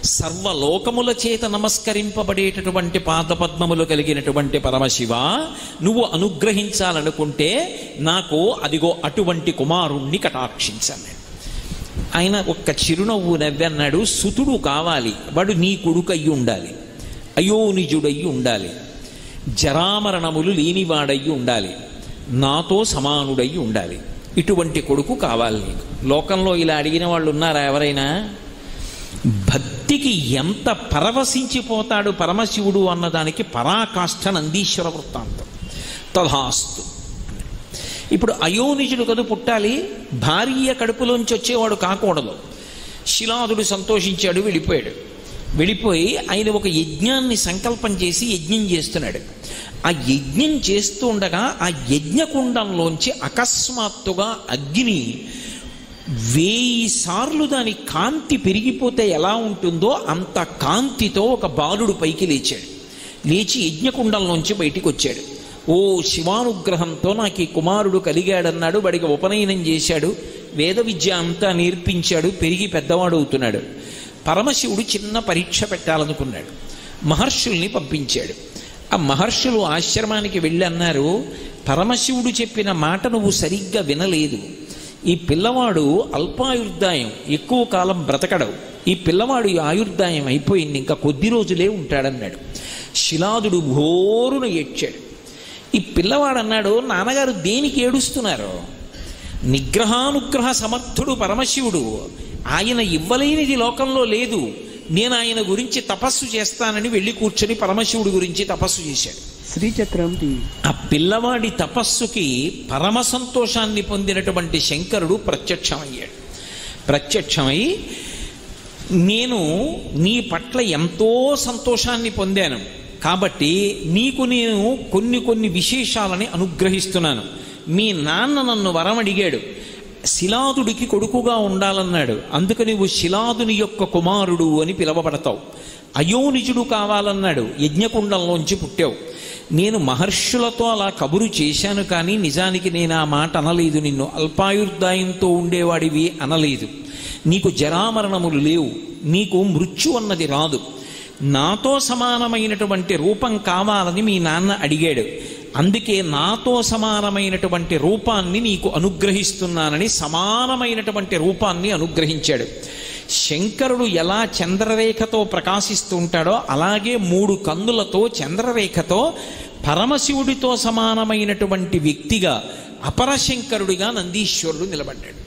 సర్వలోకముల చేత నమస్కరింపబడేటటువంటి పాదపద్మములు కలిగినటువంటి పరమశివ, నువ్వు అనుగ్రహించాలనుకుంటే నాకు అదిగో అటువంటి కుమారుణ్ణి కటాక్షించాను. ఆయన ఒక్క చిరునవ్వు నవ్వన్నాడు, సుతుడు కావాలి, వాడు నీ కొడుకయ్యి ఉండాలి, అయోనిజుడయ్యి ఉండాలి, జరామరణములు లేనివాడయ్యి ఉండాలి, నాతో సమానుడయ్యి ఉండాలి. ఇటువంటి కొడుకు కావాలి నీకు. లోకంలో ఇలా అడిగిన వాళ్ళు ఉన్నారా ఎవరైనా? భక్తికి ఎంత పరవశించిపోతాడు పరమశివుడు అన్నదానికి పరాకాష్ఠ నందీశ్వర వృత్తాంతం. తథాస్తు. ఇప్పుడు అయోనిజుడు కదా పుట్టాలి, భార్య కడుపులోంచి వచ్చేవాడు కాకూడదు. శిలాదుడు సంతోషించాడు, వెళ్ళిపోయి ఆయన ఒక యజ్ఞాన్ని సంకల్పం చేసి యజ్ఞం చేస్తున్నాడు. ఆ యజ్ఞం చేస్తూ ఉండగా ఆ యజ్ఞకుండంలోంచి అకస్మాత్తుగా అగ్ని 1000 సార్లు దాని కాంతి పెరిగిపోతే ఎలా ఉంటుందో అంత కాంతితో ఒక బాలుడు పైకి లేచి యజ్ఞకుండంలోంచి బయటికి వచ్చాడు. ఓ శివానుగ్రహంతో నాకు ఈ కుమారుడు కలిగాడన్నాడు. వాడికి ఉపనయనం చేశాడు, వేద విద్య అంతా నేర్పించాడు, పెరిగి పెద్దవాడు అవుతున్నాడు. పరమశివుడు చిన్న పరీక్ష పెట్టాలనుకున్నాడు, మహర్షుల్ని పంపించాడు. ఆ మహర్షులు ఆశ్రమానికి వెళ్ళి అన్నారు, పరమశివుడు చెప్పిన మాట నువ్వు సరిగ్గా వినలేదు. ఈ పిల్లవాడు అల్పాయుర్దాయం, ఎక్కువ కాలం బ్రతకడవు. ఈ పిల్లవాడు ఆయుర్దాయం అయిపోయింది, ఇంకా కొద్ది రోజులే ఉంటాడన్నాడు. శిలాదుడు ఘోరున ఏడ్చాడు. ఈ పిల్లవాడు అన్నాడు, నాన్నగారు దేనికి ఏడుస్తున్నారు? నిగ్రహానుగ్రహ సమర్థుడు పరమశివుడు, ఆయన ఇవ్వలేనిది లోకంలో లేదు. నేను ఆయన గురించి తపస్సు చేస్తానని వెళ్ళి కూర్చొని పరమశివుడి గురించి తపస్సు చేశాడు. శ్రీచక్రం. ఆ పిల్లవాడి తపస్సుకి పరమ సంతోషాన్ని పొందినటువంటి శంకరుడు ప్రత్యక్షమై నేను నీ పట్ల ఎంతో సంతోషాన్ని పొందాను కాబట్టి నీకు నేను కొన్ని విశేషాలని అనుగ్రహిస్తున్నాను. మీ నాన్న నన్ను వరం అడిగాడు, శిలాదుడికి కొడుకుగా ఉండాలన్నాడు. అందుకు నువ్వు శిలాదుని యొక్క కుమారుడు అని పిలవబడతావు. అయోనిజుడు కావాలన్నాడు, యజ్ఞకుండంలోంచి పుట్టావు. నేను మహర్షులతో అలా కబురు చేశాను, కానీ నిజానికి నేను ఆ మాట అనలేదు. నిన్ను అల్పాయుర్దాయంతో ఉండేవాడివి అనలేదు. నీకు జరామరణములు లేవు, నీకు మృత్యు అన్నది రాదు. నాతో సమానమైనటువంటి రూపం కావాలని మీ నాన్న అడిగాడు. అందుకే నాతో సమానమైనటువంటి రూపాన్ని నీకు అనుగ్రహిస్తున్నానని సమానమైనటువంటి రూపాన్ని అనుగ్రహించాడు. శంకరుడు ఎలా చంద్రరేఖతో ప్రకాశిస్తూ ఉంటాడో అలాగే 3 కన్నులతో చంద్రరేఖతో పరమశివుడితో సమానమైనటువంటి వ్యక్తిగా అపరశంకరుడిగా నందీశ్వరుడు నిలబడ్డాడు.